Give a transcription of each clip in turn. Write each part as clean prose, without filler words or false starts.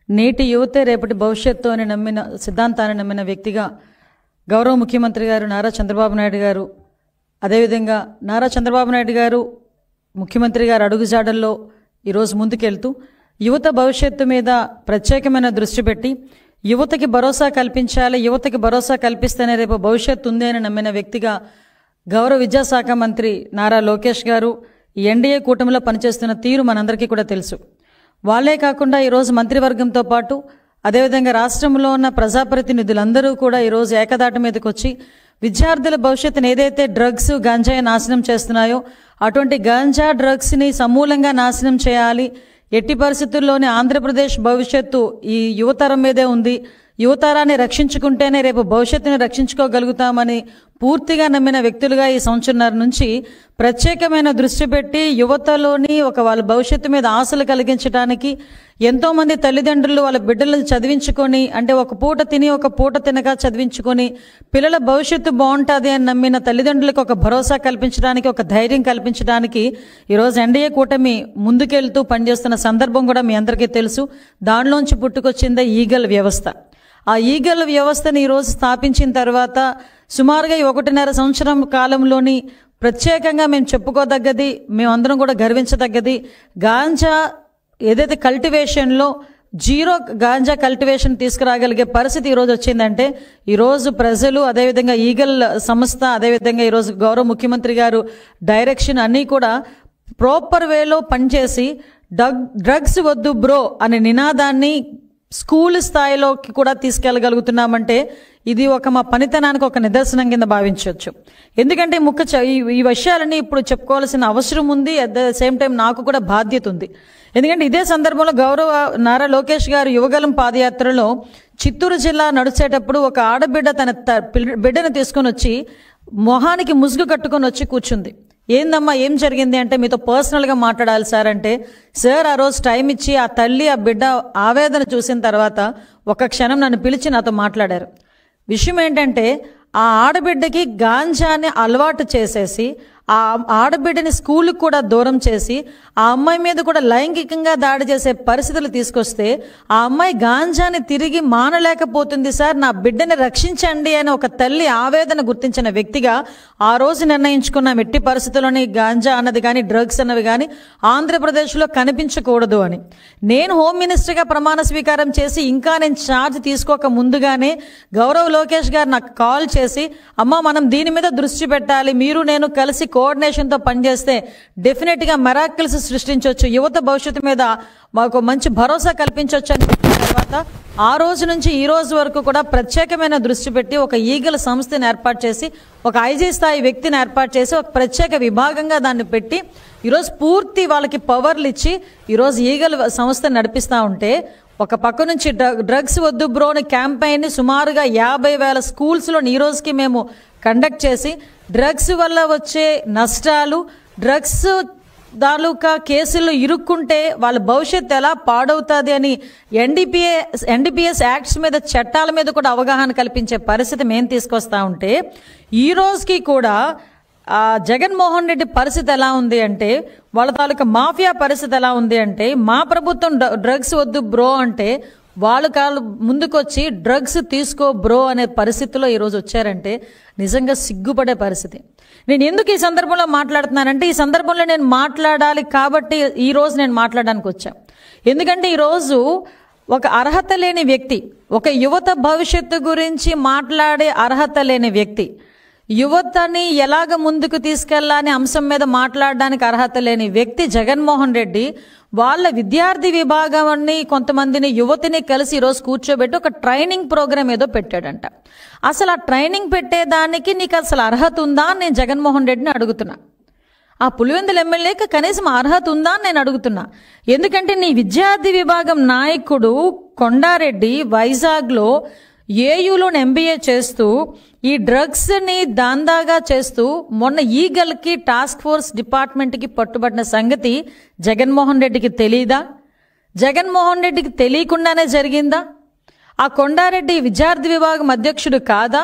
నేటి యువతే రేపటి భవిష్యత్తు అని నమ్మిన సిద్ధాంతాన్ని నమ్మిన వ్యక్తిగా గౌరవ ముఖ్యమంత్రి గారు నారా చంద్రబాబు నాయుడు గారు, అదేవిధంగా నారా చంద్రబాబు నాయుడు గారు ముఖ్యమంత్రి గారు అడుగుజాడల్లో ఈరోజు ముందుకెళ్తూ యువత భవిష్యత్తు మీద ప్రత్యేకమైన దృష్టి పెట్టి యువతకి భరోసా కల్పించాలి, యువతకి భరోసా కల్పిస్తేనే రేపు భవిష్యత్తు ఉంది అని నమ్మిన వ్యక్తిగా గౌరవ విద్యాశాఖ మంత్రి నారా లోకేష్ గారు ఎన్డీఏ కూటమిలో పనిచేస్తున్న తీరు మనందరికీ కూడా తెలుసు. వాళ్ళే కాకుండా ఈరోజు మంత్రివర్గంతో పాటు అదేవిధంగా రాష్ట్రంలో ఉన్న ప్రజాప్రతినిధులందరూ కూడా ఈరోజు ఏకదాటి మీదకి వచ్చి విద్యార్థుల భవిష్యత్తును ఏదైతే డ్రగ్స్ గంజాయి నాశనం చేస్తున్నాయో అటువంటి గంజా డ్రగ్స్ని సమూలంగా నాశనం చేయాలి. ఎట్టి పరిస్థితుల్లోనే ఆంధ్రప్రదేశ్ భవిష్యత్తు ఈ యువతరం మీదే ఉంది, యువతరాన్ని రక్షించుకుంటేనే రేపు భవిష్యత్తుని రక్షించుకోగలుగుతామని పూర్తిగా నమ్మిన వ్యక్తులుగా ఈ సంవత్సరంన్నర నుంచి ప్రత్యేకమైన దృష్టి పెట్టి యువతలోని వాళ్ళ భవిష్యత్తు మీద ఆశలు కలిగించడానికి ఎంతోమంది తల్లిదండ్రులు వాళ్ళ బిడ్డలను చదివించుకొని, అంటే ఒక పూట తిని ఒక పూట తినక చదివించుకొని పిల్లల భవిష్యత్తు బాగుంటుంది అని నమ్మిన తల్లిదండ్రులకు ఒక భరోసా కల్పించడానికి, ఒక ధైర్యం కల్పించడానికి ఈరోజు ఎన్డీఏ కూటమి ముందుకెళ్తూ పనిచేస్తున్న సందర్భం కూడా మీ అందరికీ తెలుసు. దానిలోంచి పుట్టుకొచ్చిందే ఈగల్ వ్యవస్థ. ఆ ఈగల్ వ్యవస్థని ఈరోజు స్థాపించిన తర్వాత సుమారుగా 1.5 సంవత్సరం కాలంలోని ప్రత్యేకంగా మేము చెప్పుకోదగ్గది, మేమందరం కూడా గర్వించదగ్గది, గాంజా ఏదైతే కల్టివేషన్లో జీరో గాంజా కల్టివేషన్ తీసుకురాగలిగే పరిస్థితి ఈరోజు వచ్చిందంటే ఈరోజు ప్రజలు, అదేవిధంగా ఈగల్ సంస్థ, అదేవిధంగా ఈరోజు గౌరవ ముఖ్యమంత్రి గారు డైరెక్షన్ అన్నీ కూడా ప్రాపర్ వేలో పనిచేసి డ్రగ్స్ వద్దు బ్రో అనే నినాదాన్ని స్కూల్ స్థాయిలోకి కూడా తీసుకెళ్ళగలుగుతున్నామంటే ఇది మా పనితనానికి ఒక నిదర్శనం కింద భావించవచ్చు. ఎందుకంటే ఈ విషయాలన్నీ ఇప్పుడు చెప్పుకోవాల్సిన అవసరం ఉంది, అట్ ద సేమ్ టైం నాకు కూడా బాధ్యత ఉంది. ఎందుకంటే ఇదే సందర్భంలో గౌరవ నారా లోకేష్ గారు యువగలం పాదయాత్రలో చిత్తూరు జిల్లా నడిచేటప్పుడు ఒక ఆడబిడ్డ తన బిడ్డను తీసుకొని వచ్చి మొహానికి ముసుగు కట్టుకొని వచ్చి కూర్చుంది. ఏందమ్మా ఏం జరిగింది అంటే, మీతో పర్సనల్గా మాట్లాడాలి సార్ అంటే, సార్ ఆ రోజు టైం ఇచ్చి ఆ తల్లి ఆ బిడ్డ ఆవేదన చూసిన తర్వాత ఒక క్షణం నన్ను పిలిచి నాతో మాట్లాడారు. విషయం ఏంటంటే ఆ ఆడబిడ్డకి గాంజాని అలవాటు చేసేసి ఆ ఆడబిడ్డని స్కూల్కి కూడా దూరం చేసి ఆ అమ్మాయి మీద కూడా లైంగికంగా దాడి చేసే పరిస్థితులు తీసుకొస్తే ఆ అమ్మాయి గాంజాని తిరిగి మానలేకపోతుంది. సార్ నా బిడ్డని రక్షించండి అని ఒక తల్లి ఆవేదన గుర్తించిన వ్యక్తిగా ఆ రోజు నిర్ణయించుకున్నాం, ఎట్టి పరిస్థితుల్లోని గాంజా అన్నది కానీ డ్రగ్స్ అన్నవి కానీ ఆంధ్రప్రదేశ్లో కనిపించకూడదు అని. నేను హోమ్ మినిస్టర్గా ప్రమాణ స్వీకారం చేసి ఇంకా నేను ఛార్జ్ తీసుకోక ముందుగానే గౌరవ్ లోకేష్ గారు నాకు కాల్ చేసి, అమ్మ మనం దీని మీద దృష్టి పెట్టాలి, మీరు నేను కలిసి కోఆర్డినేషన్తో పనిచేస్తే డెఫినెట్గా మెరాకిల్స్ సృష్టించవచ్చు, యువత భవిష్యత్తు మీద మాకు మంచి భరోసా కల్పించవచ్చు అని చెప్పిన తర్వాత ఆ రోజు నుంచి ఈ రోజు వరకు కూడా ప్రత్యేకమైన దృష్టి పెట్టి ఒక ఈగల సంస్థని ఏర్పాటు చేసి, ఒక ఐజీ స్థాయి వ్యక్తిని ఏర్పాటు చేసి ఒక ప్రత్యేక విభాగంగా దాన్ని పెట్టి ఈరోజు పూర్తి వాళ్ళకి పవర్లు ఇచ్చి ఈరోజు ఈగల సంస్థ నడిపిస్తూ ఉంటే, ఒక పక్క నుంచి డ్రగ్స్ వద్దు బ్రోని క్యాంపెయిన్ని సుమారుగా 50,000 స్కూల్స్లో ఈ రోజుకి మేము కండక్ట్ చేసి డ్రగ్స్ వల్ల వచ్చే నష్టాలు, డ్రగ్స్ తాలూకా కేసుల్లో ఇరుక్కుంటే వాళ్ళ భవిష్యత్తు ఎలా పాడవుతుంది అని ఎన్డీపీఎస్ యాక్ట్స్ మీద, చట్టాల మీద కూడా అవగాహన కల్పించే పరిస్థితి మేము తీసుకొస్తా ఉంటే ఈ రోజుకి కూడా జగన్మోహన్ రెడ్డి పరిస్థితి ఎలా ఉంది అంటే, వాళ్ళ తాలూకా మాఫియా పరిస్థితి ఎలా ఉంది అంటే, మా ప్రభుత్వం డ్రగ్స్ వద్దు బ్రో అంటే వాళ్ళు ముందుకొచ్చి డ్రగ్స్ తీసుకో బ్రో అనే పరిస్థితిలో ఈరోజు వచ్చారంటే నిజంగా సిగ్గుపడే పరిస్థితి. నేను ఎందుకు ఈ సందర్భంలో మాట్లాడుతున్నానంటే, ఈ సందర్భంలో నేను మాట్లాడాలి కాబట్టి ఈరోజు నేను మాట్లాడడానికి వచ్చా. ఎందుకంటే ఈరోజు ఒక అర్హత లేని వ్యక్తి, ఒక యువత భవిష్యత్తు గురించి మాట్లాడే అర్హత లేని వ్యక్తి, యువతని ఎలాగ ముందుకు తీసుకెళ్లాలనే అంశం మీద మాట్లాడడానికి అర్హత లేని వ్యక్తి జగన్మోహన్ రెడ్డి వాళ్ళ విద్యార్థి విభాగాన్ని కొంతమందిని యువతిని కలిసి ఈరోజు కూర్చోబెట్టి ఒక ట్రైనింగ్ ప్రోగ్రామ్ ఏదో పెట్టాడంట. అసలు ఆ ట్రైనింగ్ పెట్టేదానికి నీకు అసలు అర్హత ఉందా అని నేను జగన్మోహన్ రెడ్డిని అడుగుతున్నా. ఆ పులివెందుల ఎమ్మెల్యేకి కనీసం అర్హత ఉందా అని నేను అడుగుతున్నా. ఎందుకంటే నీ విద్యార్థి విభాగం నాయకుడు కొండారెడ్డి వైజాగ్లో ఏయూలో ఎంబీఏ చేస్తూ ఈ డ్రగ్స్ని దాందాగా చేస్తూ మొన్న ఈగల్కి టాస్క్ ఫోర్స్ డిపార్ట్మెంట్కి పట్టుబడిన సంగతి జగన్మోహన్ రెడ్డికి తెలీదా? జగన్మోహన్ రెడ్డికి తెలియకుండానే జరిగిందా? ఆ కొండారెడ్డి విద్యార్థి విభాగం అధ్యక్షుడు కాదా?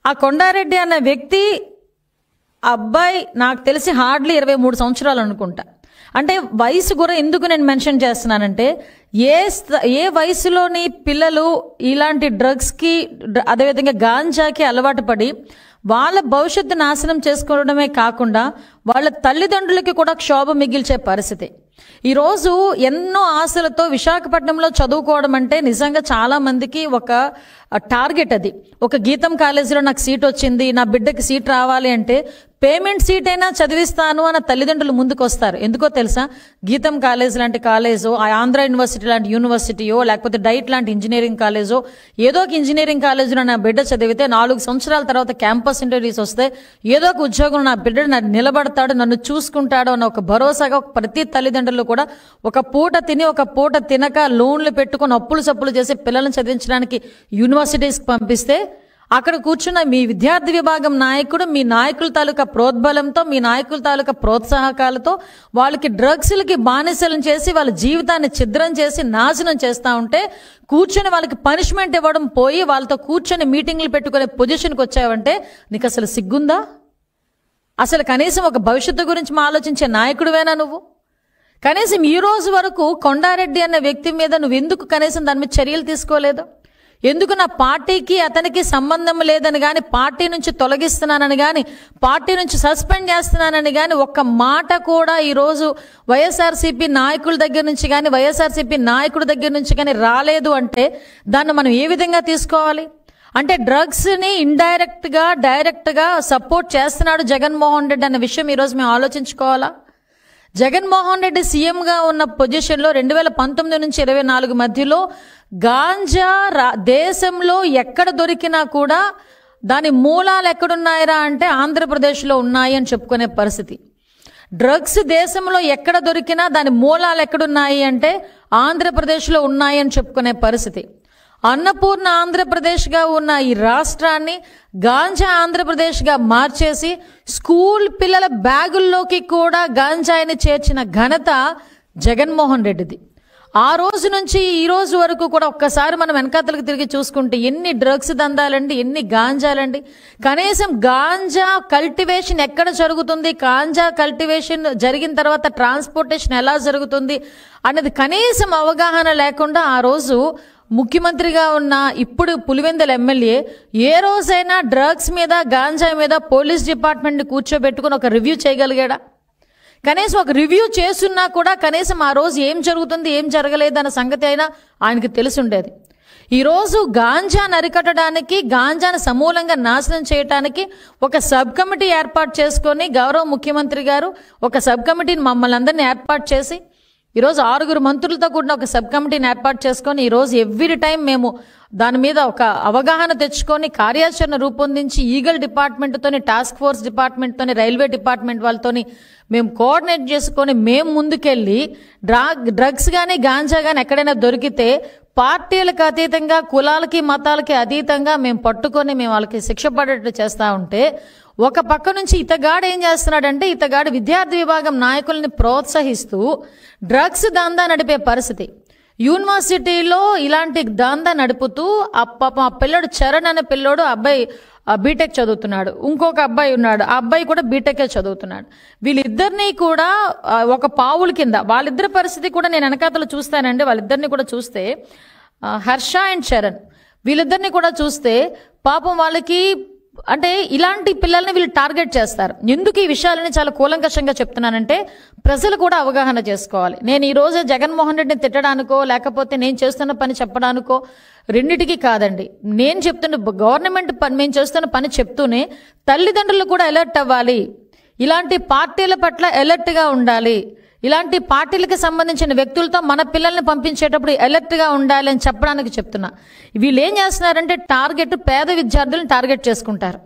ఆ కొండారెడ్డి అన్న వ్యక్తి అబ్బాయి నాకు తెలిసి హార్డ్లీ 23 సంవత్సరాలు అనుకుంటా. అంటే వయసు కూడా ఎందుకు నేను మెన్షన్ చేస్తున్నానంటే ఏ వయసులోని పిల్లలు ఇలాంటి డ్రగ్స్కి అదేవిధంగా గాంజాకి అలవాటు పడి వాళ్ళ భవిష్యత్తు నాశనం చేసుకోవడమే కాకుండా వాళ్ళ తల్లిదండ్రులకి కూడా క్షోభ మిగిల్చే పరిస్థితి. ఈరోజు ఎన్నో ఆశలతో విశాఖపట్నంలో చదువుకోవడం అంటే నిజంగా చాలా మందికి ఒక టార్గెట్. అది ఒక గీతం కాలేజీలో నాకు సీట్ వచ్చింది, నా బిడ్డకి సీట్ రావాలి అంటే పేమెంట్ సీట్ అయినా చదివిస్తాను అన్న తల్లిదండ్రులు ముందుకు వస్తారు. ఎందుకో తెలుసా? గీతం కాలేజ్ లాంటి కాలేజో, ఆంధ్ర యూనివర్సిటీ లాంటి యూనివర్సిటీయో, లేకపోతే డైట్ లాంటి ఇంజనీరింగ్ కాలేజో, ఏదో ఒక ఇంజనీరింగ్ కాలేజీలో నా బిడ్డ చదివితే 4 సంవత్సరాల తర్వాత క్యాంపస్ ఇంటర్వ్యూస్ వస్తే ఏదో ఒక ఉద్యోగం నా బిడ్డ నిలబడతాడు, నన్ను చూసుకుంటాడు అన్న ఒక భరోసాగా ప్రతి తల్లిదండ్రులు కూడా ఒక పూట తిని ఒక పూట తినక లోన్లు పెట్టుకుని అప్పులు సప్పులు చేసి పిల్లలను చదివించడానికి యూనివర్సిటీస్కి పంపిస్తే అక్కడ కూర్చున్న మీ విద్యార్థి విభాగం నాయకుడు మీ నాయకుల తాలూకా ప్రోద్బలంతో, మీ నాయకుల తాలూకా ప్రోత్సాహకాలతో వాళ్ళకి డ్రగ్స్లకి బానిసలను చేసి వాళ్ళ జీవితాన్ని ఛిద్రం చేసి నాశనం చేస్తూ ఉంటే కూర్చొని వాళ్ళకి పనిష్మెంట్ ఇవ్వడం పోయి వాళ్ళతో కూర్చొని మీటింగ్లు పెట్టుకునే పొజిషన్కి వచ్చావంటే నీకు అసలు సిగ్గుందా? అసలు కనీసం ఒక భవిష్యత్తు గురించి ఆలోచించే నాయకుడివేనా నువ్వు? కనీసం ఈ రోజు వరకు కొండారెడ్డి అనే వ్యక్తి మీద నువ్వు ఎందుకు కనీసం దాని మీద చర్యలు తీసుకోలేదు? ఎందుకు నా పార్టీకి అతనికి సంబంధం లేదని కానీ, పార్టీ నుంచి తొలగిస్తున్నానని కానీ, పార్టీ నుంచి సస్పెండ్ చేస్తున్నానని కానీ ఒక్క మాట కూడా ఈరోజు వైఎస్ఆర్సీపీ నాయకుల దగ్గర నుంచి కానీ, వైఎస్ఆర్సీపీ నాయకుడి దగ్గర నుంచి కానీ రాలేదు అంటే దాన్ని మనం ఏ విధంగా తీసుకోవాలి? అంటే డ్రగ్స్ని ఇండైరెక్ట్గా డైరెక్ట్గా సపోర్ట్ చేస్తున్నాడు జగన్మోహన్ రెడ్డి అన్న విషయం ఈరోజు మేము ఆలోచించుకోవాలా? జగన్మోహన్ రెడ్డి సీఎంగా ఉన్న పొజిషన్లో 2019 నుంచి 24 మధ్యలో గాంజా దేశంలో ఎక్కడ దొరికినా కూడా దాని మూలాలు ఎక్కడున్నాయిరా అంటే ఆంధ్రప్రదేశ్లో ఉన్నాయి అని చెప్పుకునే పరిస్థితి. డ్రగ్స్ దేశంలో ఎక్కడ దొరికినా దాని మూలాలు ఎక్కడున్నాయి అంటే ఆంధ్రప్రదేశ్లో ఉన్నాయి అని చెప్పుకునే పరిస్థితి. అన్నపూర్ణ ఆంధ్రప్రదేశ్గా ఉన్న ఈ రాష్ట్రాన్ని గాంజా ఆంధ్రప్రదేశ్గా మార్చేసి స్కూల్ పిల్లల బ్యాగుల్లోకి కూడా గాంజాయిని చేర్చిన ఘనత జగన్మోహన్ రెడ్డిది. ఆ రోజు నుంచి ఈ రోజు వరకు కూడా ఒక్కసారి మనం వెనకాతలకు తిరిగి చూసుకుంటే ఎన్ని డ్రగ్స్ దందాలండి, ఎన్ని గాంజాలండి. కనీసం గాంజా కల్టివేషన్ ఎక్కడ జరుగుతుంది, గాంజా కల్టివేషన్ జరిగిన తర్వాత ట్రాన్స్పోర్టేషన్ ఎలా జరుగుతుంది అన్నది కనీసం అవగాహన లేకుండా ఆ రోజు ముఖ్యమంత్రిగా ఉన్న ఇప్పుడు పులివెందుల ఎమ్మెల్యే ఏ రోజైనా డ్రగ్స్ మీద గాంజా మీద పోలీస్ డిపార్ట్మెంట్ని కూర్చోబెట్టుకుని ఒక రివ్యూ చేయగలిగాడా? కనీసం ఒక రివ్యూ చేస్తున్నా కూడా కనీసం ఆ రోజు ఏం జరుగుతుంది ఏం జరగలేదు అన్న సంగతి అయినా ఆయనకి తెలిసి ఉండేది. ఈరోజు గాంజాను అరికట్టడానికి, గాంజాను సమూలంగా నాశనం చేయడానికి ఒక సబ్ కమిటీ ఏర్పాటు చేసుకొని గౌరవ ముఖ్యమంత్రి గారు ఒక సబ్ కమిటీని మమ్మల్ని అందరినీ ఏర్పాటు చేసి ఈరోజు 6 మంత్రులతో కూడిన ఒక సబ్ కమిటీని ఏర్పాటు చేసుకొని ఈరోజు ఎవ్రీ టైం మేము దాని మీద ఒక అవగాహన తెచ్చుకొని కార్యాచరణ రూపొందించి ఈగల్ డిపార్ట్మెంట్తోని, టాస్క్ ఫోర్స్ డిపార్ట్మెంట్తోని, రైల్వే డిపార్ట్మెంట్ వాళ్ళతోని మేము కోఆర్డినేట్ చేసుకొని మేము ముందుకెళ్ళి డ్రగ్స్ కానీ గాంజా కానీ ఎక్కడైనా దొరికితే పార్టీలకు అతీతంగా, కులాలకి మతాలకి అతీతంగా మేము పట్టుకొని మేము వాళ్ళకి శిక్ష పడేట్టు చేస్తూ ఉంటే ఒక పక్క నుంచి ఇతగాడు ఏం చేస్తున్నాడంటే ఇతగాడు విద్యార్థి విభాగం నాయకుల్ని ప్రోత్సహిస్తూ డ్రగ్స్ దందా నడిపే పరిస్థితి. యూనివర్సిటీలో ఇలాంటి దందా నడుపుతూ ఆ పిల్లడు చరణ్ అనే పిల్లోడు అబ్బాయి బీటెక్ చదువుతున్నాడు, ఇంకొక అబ్బాయి ఉన్నాడు, ఆ అబ్బాయి కూడా బీటెకే చదువుతున్నాడు. వీళ్ళిద్దరినీ కూడా ఒక పావుల కింద వాళ్ళిద్దరి పరిస్థితి కూడా నేను వెనకాతలు చూస్తానండి. వాళ్ళిద్దరిని కూడా చూస్తే హర్ష అండ్ చరణ్ వీళ్ళిద్దరిని కూడా చూస్తే పాపం వాళ్ళకి అంటే ఇలాంటి పిల్లల్ని వీళ్ళు టార్గెట్ చేస్తారు. ఎందుకు ఈ విషయాలని చాలా కూలంకషంగా చెప్తున్నానంటే ప్రజలు కూడా అవగాహన చేసుకోవాలి. నేను ఈరోజు జగన్మోహన్ రెడ్డిని తిట్టడానికో లేకపోతే నేను చేస్తున్న పని చెప్పడానికో రెండిటికి కాదండి. నేను చెప్తున్న గవర్నమెంట్ పని మేము చేస్తున్న పని చెప్తూనే తల్లిదండ్రులు కూడా అలర్ట్ అవ్వాలి. ఇలాంటి పార్టీల పట్ల అలర్ట్గా ఉండాలి. ఇలాంటి పార్టీలకు సంబంధించిన వ్యక్తులతో మన పిల్లల్ని పంపించేటప్పుడు అలర్ట్గా ఉండాలి అని చెప్పడానికి చెప్తున్నా. వీళ్ళు ఏం చేస్తున్నారంటే టార్గెట్ పేద విద్యార్థులను టార్గెట్ చేసుకుంటారు.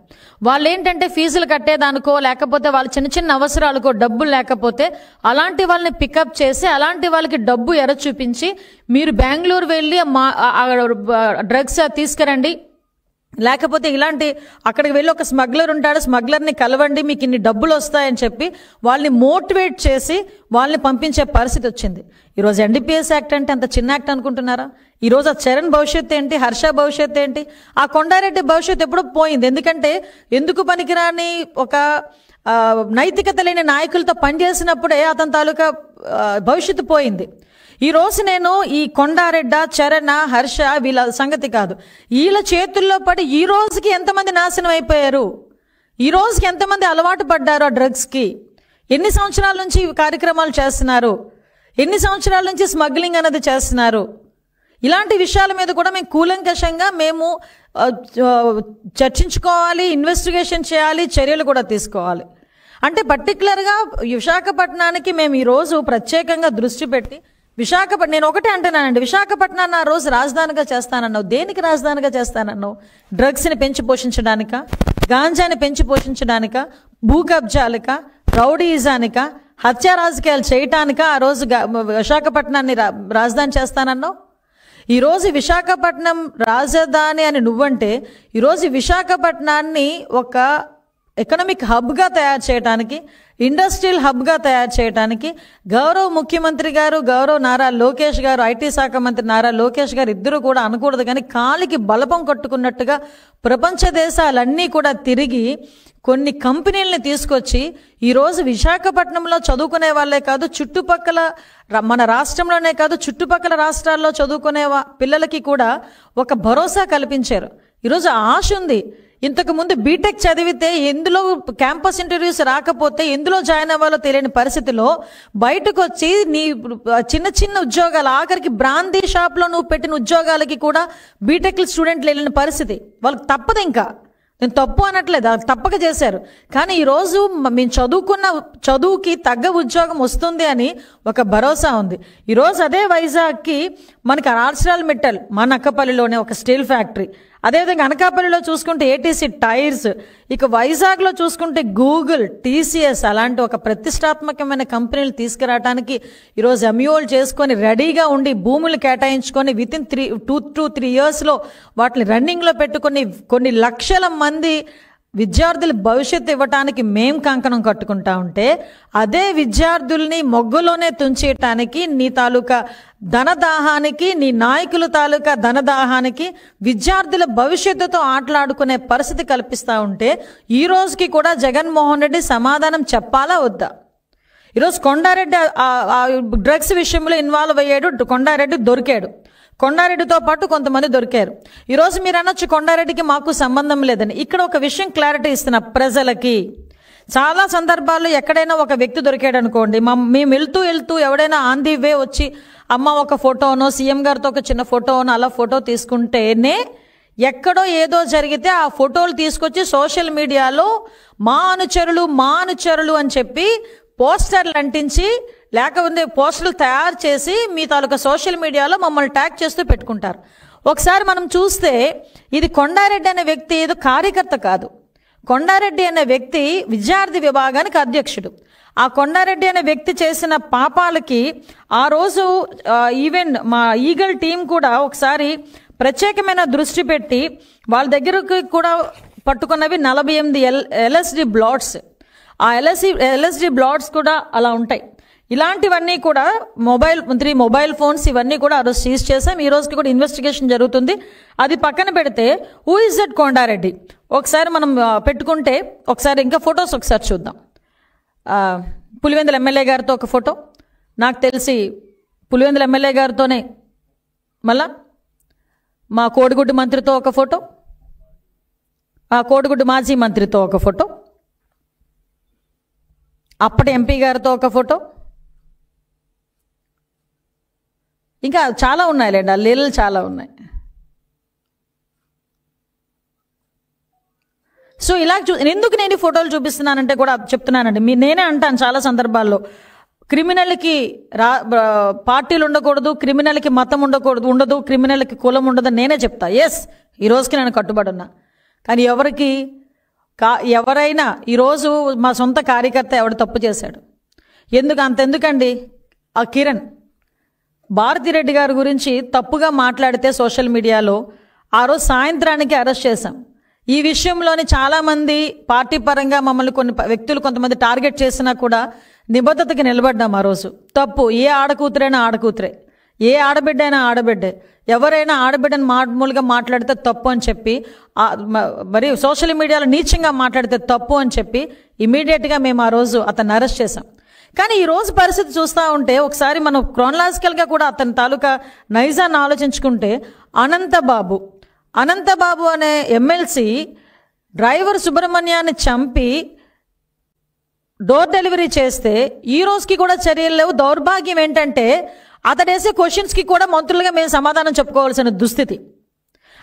వాళ్ళు ఏంటంటే ఫీజులు కట్టేదానికో లేకపోతే వాళ్ళ చిన్న చిన్న అవసరాలకో డబ్బులు లేకపోతే అలాంటి వాళ్ళని పికప్ చేసి అలాంటి వాళ్ళకి డబ్బు ఎర చూపించి మీరు బెంగళూరు వెళ్ళి డ్రగ్స్ తీసుకురండి, లేకపోతే ఇలాంటి అక్కడికి వెళ్ళి ఒక స్మగ్లర్ ఉంటాడు, స్మగ్లర్ని కలవండి, మీకు ఇన్ని డబ్బులు వస్తాయని చెప్పి వాళ్ళని మోటివేట్ చేసి వాళ్ళని పంపించే పరిస్థితి వచ్చింది. ఈరోజు ఎన్డీపీఎస్ యాక్ట్ అంటే అంత చిన్న యాక్ట్ అనుకుంటున్నారా? ఈరోజు ఆ చరణ్ భవిష్యత్తు ఏంటి, హర్ష భవిష్యత్తు ఏంటి, ఆ కొండారెడ్డి భవిష్యత్తు ఎప్పుడో పోయింది. ఎందుకంటే ఎందుకు పనికిరాని ఒక నైతికత లేని నాయకులతో పనిచేసినప్పుడే అతని తాలూకా భవిష్యత్తు పోయింది. ఈరోజు నేను ఈ కొండారెడ్డ, చరణ, హర్ష వీళ్ళ సంగతి కాదు, వీళ్ళ చేతుల్లో పడి ఈ రోజుకి ఎంతమంది నాశనం అయిపోయారు, ఈ రోజుకి ఎంతమంది అలవాటు పడ్డారు ఆ డ్రగ్స్కి, ఎన్ని సంవత్సరాల నుంచి ఈ కార్యక్రమాలు చేస్తున్నారు, ఎన్ని సంవత్సరాల నుంచి స్మగ్లింగ్ అనేది చేస్తున్నారు. ఇలాంటి విషయాల మీద కూడా మేము కూలంకషంగా మేము చర్చించుకోవాలి, ఇన్వెస్టిగేషన్ చేయాలి, చర్యలు కూడా తీసుకోవాలి. అంటే పర్టికులర్గా విశాఖపట్నానికి మేము ఈరోజు ప్రత్యేకంగా దృష్టి పెట్టి నేను ఒకటే అంటున్నానండి, విశాఖపట్నాన్ని ఆ రోజు రాజధానిగా చేస్తానన్నావు. దేనికి రాజధానిగా చేస్తానన్నావు? డ్రగ్స్ని పెంచి పోషించడానిక, గాంజాని పెంచి పోషించడానిక, భూ కబ్జాలక, రౌడీయిజానిక, హత్యా రాజకీయాలు చేయటానిక ఆ రోజు విశాఖపట్నాన్ని రాజధాని చేస్తానన్నావు? ఈరోజు విశాఖపట్నం రాజధాని అని నువ్వంటే ఈరోజు విశాఖపట్నాన్ని ఒక ఎకనామిక్ హబ్గా తయారు చేయడానికి, ఇండస్ట్రియల్ హబ్గా తయారు చేయడానికి గౌరవ ముఖ్యమంత్రి గారు, గౌరవ నారా లోకేష్ గారు, ఐటీ శాఖ మంత్రి నారా లోకేష్ గారు ఇద్దరు కూడా అనకూడదు కానీ కాలికి బలపం కట్టుకున్నట్టుగా ప్రపంచ దేశాలన్నీ కూడా తిరిగి కొన్ని కంపెనీలని తీసుకొచ్చి ఈరోజు విశాఖపట్నంలో చదువుకునే వాళ్ళే కాదు, చుట్టుపక్కల మన రాష్ట్రంలోనే కాదు చుట్టుపక్కల రాష్ట్రాల్లో చదువుకునే పిల్లలకి కూడా ఒక భరోసా కల్పించారు. ఈరోజు ఆశ ఉంది. ఇంతకుముందు బీటెక్ చదివితే ఎందులో క్యాంపస్ ఇంటర్వ్యూస్ రాకపోతే ఎందులో జాయిన్ అవ్వాలో తెలియని పరిస్థితిలో బయటకు వచ్చి నీ చిన్న చిన్న ఉద్యోగాలు, ఆఖరికి బ్రాందీ షాప్లో నువ్వు పెట్టిన ఉద్యోగాలకి కూడా బీటెక్ స్టూడెంట్లు వెళ్ళిన పరిస్థితి. వాళ్ళకి తప్పదు. ఇంకా నేను తప్పు అనట్లేదు, తప్పక చేశారు. కానీ ఈరోజు మేము చదువుకున్న చదువుకి తగ్గ ఉద్యోగం వస్తుంది అని ఒక భరోసా ఉంది. ఈరోజు అదే వైజాగ్కి మనకి ఆర్సెనల్ మిట్టల్ మన నక్కపల్లిలోనే ఒక స్టీల్ ఫ్యాక్టరీ, అదేవిధంగా అనకాపల్లిలో చూసుకుంటే ఏటీసీ టైర్స్, ఇక వైజాగ్లో చూసుకుంటే గూగుల్, టీసీఎస్ అలాంటి ఒక ప్రతిష్టాత్మకమైన కంపెనీలు తీసుకురావడానికి ఈరోజు ఎంయూఓలు చేసుకొని రెడీగా ఉండి భూములు కేటాయించుకొని వితిన్ 2 to 3 yearsలో వాటిని రన్నింగ్లో పెట్టుకొని కొన్ని లక్షల మంది విద్యార్థుల భవిష్యత్తు ఇవ్వటానికి మేం కంకణం కట్టుకుంటా ఉంటే అదే విద్యార్థుల్ని మొగ్గులోనే తుంచేయటానికి నీ తాలూకా ధనదాహానికి, నీ నాయకుల తాలూకా ధనదాహానికి విద్యార్థుల భవిష్యత్తుతో ఆటలాడుకునే పరిస్థితి కల్పిస్తూ ఉంటే ఈ రోజుకి కూడా జగన్మోహన్ రెడ్డి సమాధానం చెప్పాలా వద్దా? ఈరోజు కొండారెడ్డి డ్రగ్స్ విషయంలో ఇన్వాల్వ్ అయ్యాడు, కొండారెడ్డి దొరికాడు, కొండారెడ్డితో పాటు కొంతమంది దొరికారు. ఈరోజు మీరు అనొచ్చు కొండారెడ్డికి మాకు సంబంధం లేదని. ఇక్కడ ఒక విషయం క్లారిటీ ఇస్తున్నా ప్రజలకి. చాలా సందర్భాల్లో ఎక్కడైనా ఒక వ్యక్తి దొరికాడు అనుకోండి, మేము వెళ్తూ ఎవడైనా ఆన్ ది వే వచ్చి అమ్మ ఒక ఫోటోనో, సీఎం గారితో ఒక చిన్న ఫోటోనో అలా ఫోటో తీసుకుంటేనే ఎక్కడో ఏదో జరిగితే ఆ ఫోటోలు తీసుకొచ్చి సోషల్ మీడియాలో మా అనుచరులు అని చెప్పి పోస్టర్లు అంటించి లేకపోతే పోస్టర్లు తయారు చేసి మీ తాలూకా సోషల్ మీడియాలో మమ్మల్ని ట్యాగ్ చేస్తూ పెట్టుకుంటారు. ఒకసారి మనం చూస్తే ఇది కొండారెడ్డి అనే వ్యక్తి ఏదో కార్యకర్త కాదు. కొండారెడ్డి అనే వ్యక్తి విద్యార్థి విభాగానికి అధ్యక్షుడు. ఆ కొండారెడ్డి అనే వ్యక్తి చేసిన పాపాలకి ఆ రోజు ఈవెన్ మా ఈగల్ టీం కూడా ఒకసారి ప్రత్యేకమైన దృష్టి పెట్టి వాళ్ళ దగ్గరకు కూడా పట్టుకున్నవి 48 LSD బ్లాట్స్. ఆ LSD బ్లాట్స్ కూడా అలా ఉంటాయి. ఇలాంటివన్నీ కూడా మొబైల్ ఫోన్స్ ఇవన్నీ కూడా ఆ రోజు సీజ్ చేసాం. ఈ రోజుకి కూడా ఇన్వెస్టిగేషన్ జరుగుతుంది. అది పక్కన పెడితే హూ ఇస్ దట్ కొండారెడ్డి ఒకసారి మనం పెట్టుకుంటే ఒకసారి ఇంకా ఫొటోస్ ఒకసారి చూద్దాం. పులివెందుల ఎమ్మెల్యే గారితో ఒక ఫోటో, నాకు తెలిసి పులివెందుల ఎమ్మెల్యే గారితోనే, మళ్ళా మా కోడిగుడ్డు మంత్రితో ఒక ఫోటో, ఆ కోడిగుడ్డు మాజీ మంత్రితో ఒక ఫోటో, అప్పటి ఎంపీ గారితో ఒక ఫోటో, ఇంకా చాలా ఉన్నాయిలేండి, ఆ లీలలు చాలా ఉన్నాయి. సో ఇలా ఎందుకు నేను ఈ ఫోటోలు చూపిస్తున్నానంటే కూడా చెప్తున్నానండి. నేనే అంటాను చాలా సందర్భాల్లో క్రిమినల్కి పార్టీలు ఉండకూడదు, క్రిమినల్కి మతం ఉండదు, క్రిమినల్కి కులం ఉండదు నేనే చెప్తా. ఎస్, ఈ రోజుకి నేను కట్టుబడి ఉన్నా. కానీ ఎవరైనా ఈరోజు మా సొంత కార్యకర్త ఎవడు తప్పు చేశాడు, అంతెందుకండి, ఆ కిరణ్ భారతిరెడ్డి గారి గురించి తప్పుగా మాట్లాడితే సోషల్ మీడియాలో ఆ రోజు సాయంత్రానికి అరెస్ట్ చేశాం. ఈ విషయంలోని చాలామంది పార్టీ పరంగా మమ్మల్ని కొన్ని వ్యక్తులు కొంతమంది టార్గెట్ చేసినా కూడా నిబద్ధతకి నిలబడ్డాం. ఆ రోజు తప్పు, ఏ ఆడకూతురైనా ఆడకూతురే, ఏ ఆడబిడ్డ అయినా ఆడబిడ్డే, ఎవరైనా ఆడబిడ్డని మామూలుగా మాట్లాడితే తప్పు అని చెప్పి, మరి సోషల్ మీడియాలో నీచంగా మాట్లాడితే తప్పు అని చెప్పి ఇమీడియట్గా మేము ఆ రోజు అతన్ని అరెస్ట్ చేశాం. కానీ ఈరోజు పరిస్థితి చూస్తూ ఉంటే ఒకసారి మనం క్రోనలాజికల్గా కూడా అతని తాలూకా నైజాన్ని ఆలోచించుకుంటే అనంతబాబు అనే ఎమ్మెల్సీ డ్రైవర్ సుబ్రహ్మణ్యాన్ని చంపి డోర్ డెలివరీ చేస్తే ఈ రోజుకి కూడా చర్యలు లేవు. దౌర్భాగ్యం ఏంటంటే అతడేసే క్వశ్చన్స్కి కూడా మంత్రులుగా మేము సమాధానం చెప్పుకోవాల్సిన దుస్థితి.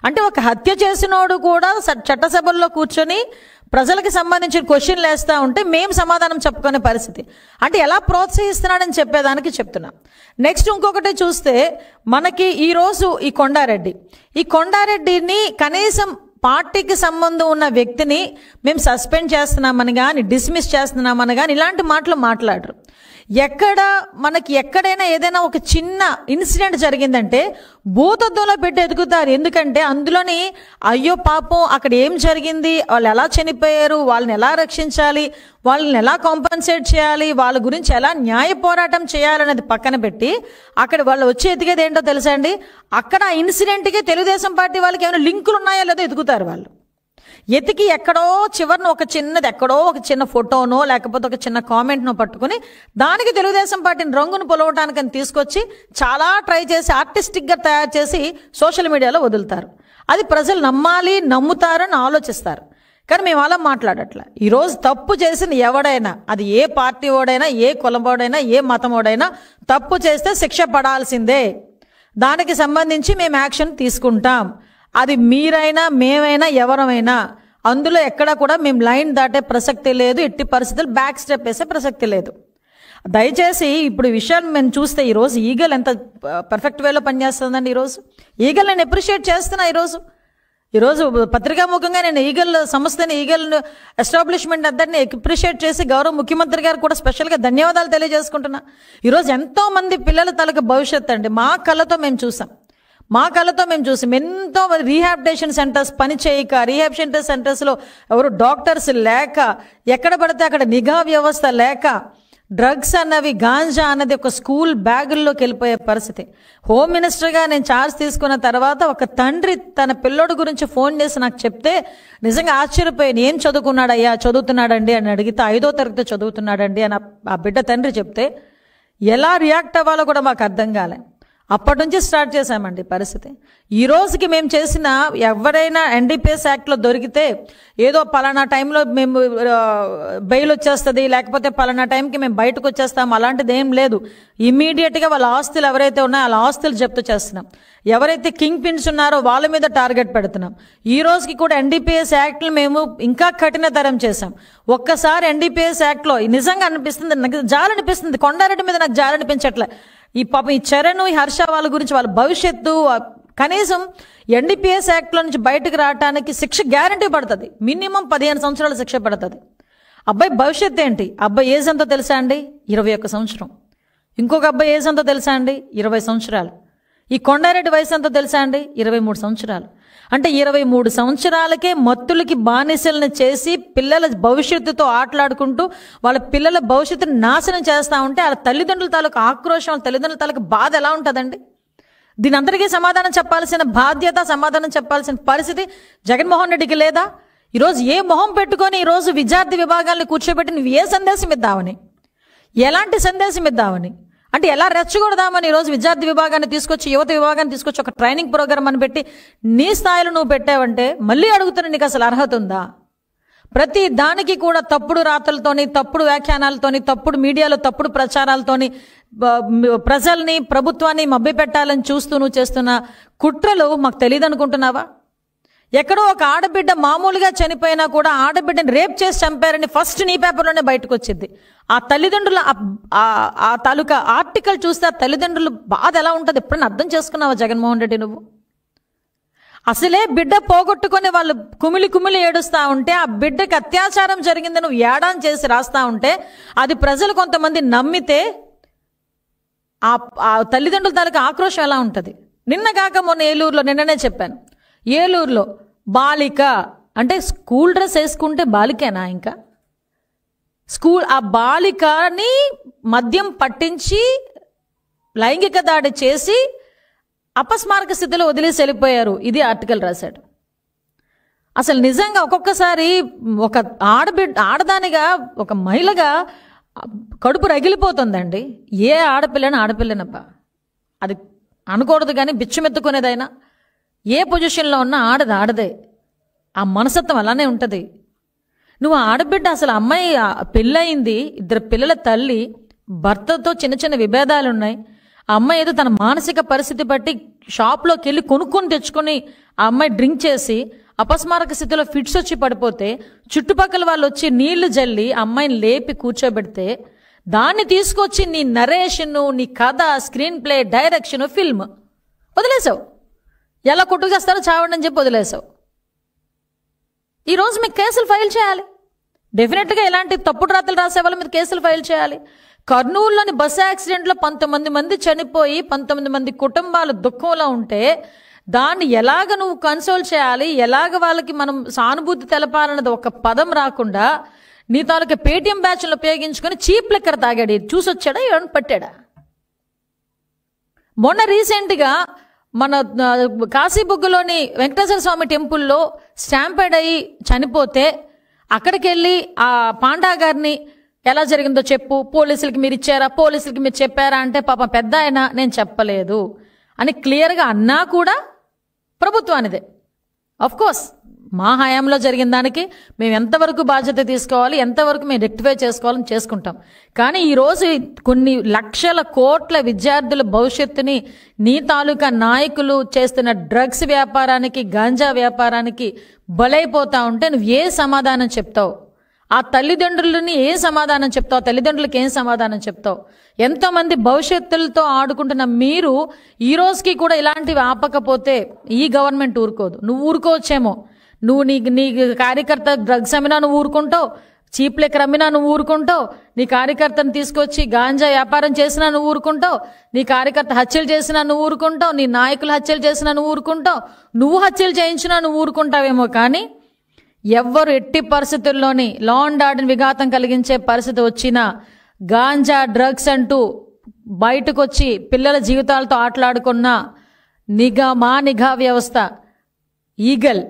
అంటే ఒక హత్య చేసినోడు కూడా చట్టసభల్లో కూర్చొని ప్రజలకు సంబంధించిన క్వశ్చన్లు వేస్తూ ఉంటే మేము సమాధానం చెప్పుకునే పరిస్థితి. అంటే ఎలా ప్రోత్సహిస్తున్నాడని చెప్పేదానికి చెప్తున్నాం. నెక్స్ట్ ఇంకొకటి చూస్తే మనకి ఈరోజు ఈ కొండారెడ్డిని కనీసం పార్టీకి సంబంధం ఉన్న వ్యక్తిని మేము సస్పెండ్ చేస్తున్నామని కానీ డిస్మిస్ చేస్తున్నామని కానీ ఇలాంటి మాటలు మాట్లాడరు. ఎక్కడైనా ఏదైనా ఒక చిన్న ఇన్సిడెంట్ జరిగిందంటే భూతద్దంలో పెట్టి ఎదుగుతారు. ఎందుకంటే అందులోని అయ్యో పాపం అక్కడ ఏం జరిగింది, వాళ్ళు ఎలా చనిపోయారు, వాళ్ళని ఎలా రక్షించాలి, వాళ్ళని ఎలా కాంపన్సేట్ చేయాలి, వాళ్ళ గురించి ఎలా న్యాయ పోరాటం చేయాలనేది పక్కన పెట్టి అక్కడ వాళ్ళు వచ్చి ఎదిగేది ఏంటో తెలుసా అండి, అక్కడ ఆ ఇన్సిడెంట్కి తెలుగుదేశం పార్టీ వాళ్ళకి ఏమైనా లింకులు ఉన్నాయో లేదో ఎదుగుతారు. వాళ్ళు ఎతికి ఎక్కడో చివరిన ఒక చిన్న ఫోటోనో లేకపోతే ఒక చిన్న కామెంట్నో పట్టుకుని దానికి తెలుగుదేశం పార్టీని రంగును పొలవటానికని తీసుకొచ్చి చాలా ట్రై చేసి ఆర్టిస్టిక్గా తయారు చేసి సోషల్ మీడియాలో వదులుతారు. అది ప్రజలు నమ్ముతారని ఆలోచిస్తారు. కానీ మేము అలా మాట్లాడట్లా. ఈరోజు తప్పు చేసిన ఎవడైనా, అది ఏ పార్టీ ఓడైనా, ఏ కులమోడైనా, ఏ మతమోడైనా తప్పు చేస్తే శిక్ష పడాల్సిందే. దానికి సంబంధించి మేము యాక్షన్ తీసుకుంటాం. అది మీరైనా మేమైనా ఎవరమైనా అందులో ఎక్కడ కూడా మేము లైన్ దాటే ప్రసక్తి లేదు. ఎట్టి పరిస్థితులు బ్యాక్ స్టెప్ వేసే ప్రసక్తి లేదు. దయచేసి ఇప్పుడు విషయాన్ని మేము చూస్తే ఈరోజు ఈగల్ ఎంత పర్ఫెక్ట్ వేలో పనిచేస్తుందండి. ఈరోజు ఈగల్ నేను అప్రిషియేట్ చేస్తున్నా. ఈరోజు పత్రికాముఖంగా నేను ఈగల్ సంస్థని, ఈగల్ ఎస్టాబ్లిష్మెంట్ అందరినీ అప్రిషియేట్ చేసి గౌరవ ముఖ్యమంత్రి గారు కూడా స్పెషల్గా ధన్యవాదాలు తెలియజేసుకుంటున్నా. ఈరోజు ఎంతోమంది పిల్లల తలకు భవిష్యత్తు అండి మా కళ్ళతో మేము చూసాం. ఎంతో రీహాబిలిటేషన్ సెంటర్స్ పనిచేయక, రీహాబిలిటేషన్ సెంటర్స్లో ఎవరు డాక్టర్స్ లేక, ఎక్కడ పడితే అక్కడ నిఘా వ్యవస్థ లేక, డ్రగ్స్ అన్నవి గాంజా అన్నది ఒక స్కూల్ బ్యాగుల్లోకి వెళ్ళిపోయే పరిస్థితి. హోమ్ మినిస్టర్గా నేను ఛార్జ్ తీసుకున్న తర్వాత ఒక తండ్రి తన పిల్లోడు గురించి ఫోన్ చేసి నాకు చెప్తే నిజంగా ఆశ్చర్యపోయాను. ఏం చదువుకున్నాడయ్యా? చదువుతున్నాడండి అని అడిగితే 5వ తరగతి చదువుతున్నాడండి అని ఆ బిడ్డ తండ్రి చెప్తే ఎలా రియాక్ట్ అవ్వాలో కూడా మాకు అర్థం కాలే. అప్పటి నుంచి స్టార్ట్ చేశామండి పరిస్థితి. ఈ రోజుకి మేము చేసిన ఎవరైనా ఎన్డీపీఎస్ యాక్ట్లో దొరికితే ఏదో పలానా టైంలో మేము బెయిల్ వచ్చేస్తుంది, లేకపోతే పలానా టైంకి మేము బయటకు వచ్చేస్తాం, అలాంటిది ఏం లేదు. ఇమీడియట్గా వాళ్ళ ఆస్తులు ఎవరైతే ఉన్నాయో వాళ్ళ ఆస్తులు జప్తు చేస్తున్నాం. ఎవరైతే కింగ్ పిన్స్ ఉన్నారో వాళ్ళ మీద టార్గెట్ పెడుతున్నాం. ఈ రోజుకి కూడా ఎన్డీపీఎస్ యాక్ట్లు మేము ఇంకా కఠినతరం చేశాం. ఒక్కసారి ఎన్డీపీఎస్ యాక్ట్లో నిజంగా అనిపిస్తుంది, నాకు జాలనిపిస్తుంది. కొండారెడ్డి మీద నాకు జాలనిపించట్లే. ఈ పాపం ఈ చరణ్, ఈ హర్ష వాళ్ళ గురించి, వాళ్ళ భవిష్యత్తు, కనీసం ఎన్డీపీఎస్ యాక్ట్లో నుంచి బయటకు రావడానికి శిక్ష గ్యారంటీ పడుతుంది. మినిమం 15 సంవత్సరాల శిక్ష పడుతుంది. అబ్బాయి భవిష్యత్తు ఏంటి? అబ్బాయి ఏజ్ ఎంతో తెలుసా అండి? 21 సంవత్సరం. ఇంకొక అబ్బాయి ఏజ్ ఎంతో తెలుసా అండి? 20 సంవత్సరాలు. ఈ కొండారెడ్డి వయసు ఎంతో తెలుసా అండి? 23 సంవత్సరాలు. అంటే 23 సంవత్సరాలకే మత్తులకి బానిసలను చేసి పిల్లల భవిష్యత్తుతో ఆటలాడుకుంటూ వాళ్ళ పిల్లల భవిష్యత్తును నాశనం చేస్తూ ఉంటే వాళ్ళ తల్లిదండ్రుల తాలూకు ఆక్రోషం, వాళ్ళ తల్లిదండ్రుల తాలూకు బాధ ఎలా ఉంటుందండి? దీని అందరికీ సమాధానం చెప్పాల్సిన బాధ్యత, సమాధానం చెప్పాల్సిన పరిస్థితి జగన్మోహన్ రెడ్డికి లేదా? ఈరోజు ఏ మొహం పెట్టుకొని ఈరోజు విద్యార్థి విభాగాల్ని కూర్చోబెట్టి నువ్వు ఏ సందేశం ఇద్దామని, ఎలాంటి సందేశం ఇద్దామని, అంటే ఎలా రెచ్చగొడదామని ఈరోజు విద్యార్థి విభాగాన్ని తీసుకొచ్చి, యువత విభాగాన్ని తీసుకొచ్చి ఒక ట్రైనింగ్ ప్రోగ్రామ్ అని పెట్టి నీ స్థాయిలో నువ్వు పెట్టావంటే మళ్ళీ అడుగుతున్నా, నీకు అసలు అర్హత ఉందా? ప్రతి దానికి కూడా తప్పుడు రాతలతోని, తప్పుడు వ్యాఖ్యానాలతోని, తప్పుడు మీడియాలో తప్పుడు ప్రచారాలతోని ప్రజల్ని, ప్రభుత్వాన్ని మభ్యపెట్టాలని చూస్తూ నువ్వు చేస్తున్న కుట్రలు మాకు తెలియదు అనుకుంటున్నావా? ఎక్కడో ఒక ఆడబిడ్డ మామూలుగా చనిపోయినా కూడా ఆడబిడ్డని రేప్ చేసి చంపారని ఫస్ట్ నీ పేపర్లోనే బయటకు వచ్చింది. ఆ తల్లిదండ్రుల ఆ తాలూకా ఆర్టికల్ చూస్తే ఆ తల్లిదండ్రులు బాధ ఎలా ఉంటుంది ఎప్పుడైనా అర్థం చేసుకున్నావా జగన్మోహన్ రెడ్డి నువ్వు? అసలే బిడ్డ పోగొట్టుకొని వాళ్ళు కుమిలి ఏడుస్తూ ఉంటే, ఆ బిడ్డకి అత్యాచారం జరిగింది నువ్వు ఏడాన్ చేసి రాస్తా ఉంటే అది ప్రజలు కొంతమంది నమ్మితే ఆ తల్లిదండ్రుల తాలూకా ఆక్రోషం ఎలా ఉంటుంది? నిన్నగాక మొన్న ఏలూరులో, నిన్ననే చెప్పాను, ఏలూరులో బాలిక అంటే స్కూల్ డ్రెస్ వేసుకుంటే బాలికేనా? ఇంకా ఆ బాలికని మద్యం పట్టించి లైంగిక దాడి చేసి అపస్మారక స్థితిలో వదిలేసి వెళ్ళిపోయారు. ఇది ఆర్టికల్ రాశాడు. అసలు నిజంగా ఒక్కొక్కసారి ఒక ఆడదానిగా, ఒక మహిళగా కడుపు రగిలిపోతుందండి. ఏ ఆడపిల్లనబ్బా, అది అనకూడదు కానీ బిచ్చమెత్తుకునేదైనా ఏ పొజిషన్లో ఉన్నా ఆడదే. ఆ మనసత్వం అలానే ఉంటుంది. నువ్వు ఆడబిడ్డ, అసలు అమ్మాయి పెళ్ళయింది, 2 పిల్లల తల్లి, భర్తతో చిన్న చిన్న విభేదాలు ఉన్నాయి. ఆ అమ్మాయి ఏదో తన మానసిక పరిస్థితి బట్టి షాప్లోకి వెళ్ళి కొనుక్కొని తెచ్చుకొని ఆ అమ్మాయి డ్రింక్ చేసి అపస్మారక స్థితిలో ఫిట్స్ వచ్చి పడిపోతే చుట్టుపక్కల వాళ్ళు వచ్చి నీళ్లు జల్లి అమ్మాయిని లేపి కూర్చోబెడితే దాన్ని తీసుకొచ్చి నీ నరేషను, నీ కథ, స్క్రీన్ ప్లే, డైరెక్షన్, ఫిల్మ్ వదిలేసావు. ఎలా కొట్టుకు చేస్తారో చావండి అని చెప్పి వదిలేసావు. ఈరోజు మీకు కేసులు ఫైల్ చేయాలి. డెఫినెట్గా ఇలాంటి తప్పుడు రాతలు రాసే వాళ్ళ మీద కేసులు ఫైల్ చేయాలి. కర్నూలులోని బస్సు యాక్సిడెంట్లో 19 మంది చనిపోయి 19 మంది కుటుంబాలు దుఃఖంలో ఉంటే దాన్ని ఎలాగ నువ్వు కన్సోల్ చేయాలి, ఎలాగ వాళ్ళకి మనం సానుభూతి తెలపాలన్నది ఒక పదం రాకుండా నీ తాలూకా పేటీఎం బ్యాచ్లు ఉపయోగించుకొని చీప్ లెక్కర్ తాగాడు. చూసొచ్చాడా, ఎవరిని పట్టాడా? మొన్న రీసెంట్గా మన కాశీబుగ్గలోని వెంకటేశ్వర స్వామి టెంపుల్లో స్టాంపేడ్ అయ్యి చనిపోతే అక్కడికి వెళ్ళి ఆ పాండా గారిని ఎలా జరిగిందో చెప్పు, పోలీసులకి మీరు ఇచ్చారా, పోలీసులకి మీరు చెప్పారా అంటే పాపం పెద్ద ఆయన నేను చెప్పలేదు అని క్లియర్గా అన్నా కూడా ప్రభుత్వానిదే. కోర్స్ మా హయాంలో జరిగిన దానికి మేము ఎంతవరకు బాధ్యత తీసుకోవాలి, ఎంతవరకు మేము రెక్టిఫై చేసుకోవాలని చేసుకుంటాం. కానీ ఈరోజు కొన్ని లక్షల కోట్ల విద్యార్థుల భవిష్యత్తుని నీ తాలూకా నాయకులు చేస్తున్న డ్రగ్స్ వ్యాపారానికి, గాంజా వ్యాపారానికి బలైపోతా ఉంటే నువ్వు ఏ సమాధానం చెప్తావు? ఆ తల్లిదండ్రులని ఏ సమాధానం చెప్తావు? తల్లిదండ్రులకి ఏం సమాధానం చెప్తావు? ఎంతోమంది భవిష్యత్తులతో ఆడుకుంటున్న మీరు ఈ రోజుకి కూడా ఇలాంటివి ఆపకపోతే ఈ గవర్నమెంట్ ఊరుకోదు. నువ్వు ఊరుకోవచ్చేమో, నువ్వు నీ కార్యకర్త డ్రగ్స్ అమ్మినా నువ్వు ఊరుకుంటావు, చీప్ లెక్కర్ అమ్మినా నువ్వు ఊరుకుంటావు, నీ కార్యకర్తను తీసుకొచ్చి గాంజా వ్యాపారం చేసినా నువ్వు ఊరుకుంటావు, నీ కార్యకర్త హత్యలు చేసినా నువ్వు ఊరుకుంటావు, నీ నాయకులు హత్యలు చేసినా నువ్వు ఊరుకుంటావు, నువ్వు హత్యలు చేయించినా నువ్వు ఊరుకుంటావేమో. కానీ ఎవ్వరు ఎట్టి పరిస్థితుల్లోని లా అండ్ ఆర్డర్ విఘాతం కలిగించే పరిస్థితి వచ్చినా గాంజా డ్రగ్స్ అంటూ బయటకు వచ్చి పిల్లల జీవితాలతో ఆటలాడుకున్న నిఘా వ్యవస్థ ఈగల్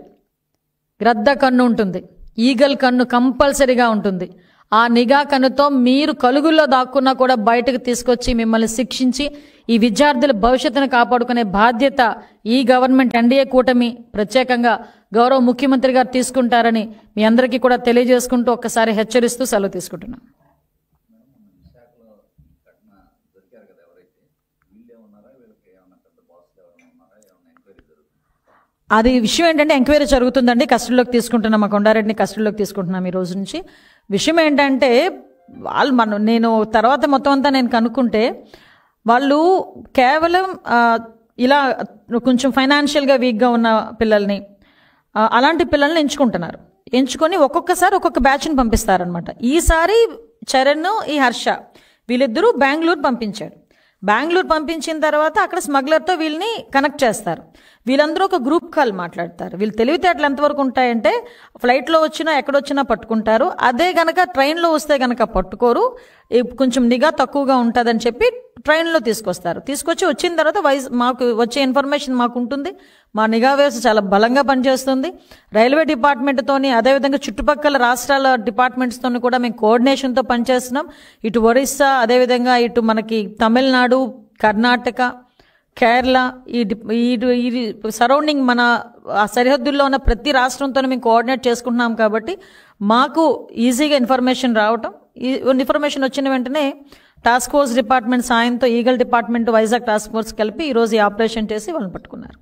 గ్రద్ద కన్ను ఉంటుంది, ఈగల్ కన్ను కంపల్సరీగా ఉంటుంది. ఆ నిఘా కన్నుతో మీరు కలుగుల్లో దాక్కున్నా కూడా బయటకు తీసుకొచ్చి మిమ్మల్ని శిక్షించి ఈ విద్యార్థుల భవిష్యత్తును కాపాడుకునే బాధ్యత ఈ గవర్నమెంట్ ఎన్డీఏ కూటమి ప్రత్యేకంగా గౌరవ ముఖ్యమంత్రి గారు తీసుకుంటారని మీ అందరికీ కూడా తెలియజేసుకుంటూ ఒక్కసారి హెచ్చరిస్తూ సెలవు తీసుకుంటున్నాను. అది విషయం ఏంటంటే ఎంక్వైరీ జరుగుతుందండి, కస్టడీలోకి తీసుకుంటున్నాం, మా కొండారెడ్డిని కస్టడీలోకి తీసుకుంటున్నాం ఈ రోజు నుంచి. విషయం ఏంటంటే నేను తర్వాత మొత్తం అంతా నేను కనుక్కుంటే వాళ్ళు కేవలం ఇలా కొంచెం ఫైనాన్షియల్గా వీక్గా ఉన్న పిల్లల్ని, అలాంటి పిల్లల్ని ఎంచుకొని ఒక్కొక్కసారి ఒక్కొక్క బ్యాచ్ని పంపిస్తారనమాట. ఈసారి చరణ్, ఈ హర్ష వీళ్ళిద్దరూ బెంగళూరు పంపించాడు. బెంగళూరు పంపించిన తర్వాత అక్కడ స్మగ్లర్తో వీళ్ళని కనెక్ట్ చేస్తారు. వీళ్ళందరూ ఒక గ్రూప్ కాల్ మాట్లాడతారు. వీళ్ళు తెలివితేటలు ఎంతవరకు ఉంటాయంటే ఫ్లైట్లో వచ్చినా ఎక్కడొచ్చినా పట్టుకుంటారు, అదే గనక ట్రైన్లో వస్తే గనక పట్టుకోరు, కొంచెం నిఘా తక్కువగా ఉంటుందని చెప్పి ట్రైన్లో తీసుకొచ్చి వచ్చిన తర్వాత మాకు వచ్చే ఇన్ఫర్మేషన్ మాకు ఉంటుంది. మా నిఘా వ్యవస్థ చాలా బలంగా పనిచేస్తుంది. రైల్వే డిపార్ట్మెంట్తోని, అదేవిధంగా చుట్టుపక్కల రాష్ట్రాల డిపార్ట్మెంట్స్తోని కూడా మేము కోఆర్డినేషన్తో పనిచేస్తున్నాం. ఇటు ఒరిస్సా, అదేవిధంగా ఇటు మనకి తమిళనాడు, కర్ణాటక, కేరళ, ఈ సరౌండింగ్ మన ఆ సరిహద్దుల్లో ఉన్న ప్రతి రాష్ట్రంతో మేము కోఆర్డినేట్ చేసుకుంటున్నాం. కాబట్టి మాకు ఈజీగా ఇన్ఫర్మేషన్ రావటం, ఈ ఇన్ఫర్మేషన్ వచ్చిన వెంటనే టాస్క్ ఫోర్స్ డిపార్ట్మెంట్ సాయంతో eagle department, Vizag task force కలిపి ఈరోజు ఈ ఆపరేషన్ చేసి వాళ్ళని పట్టుకున్నారు.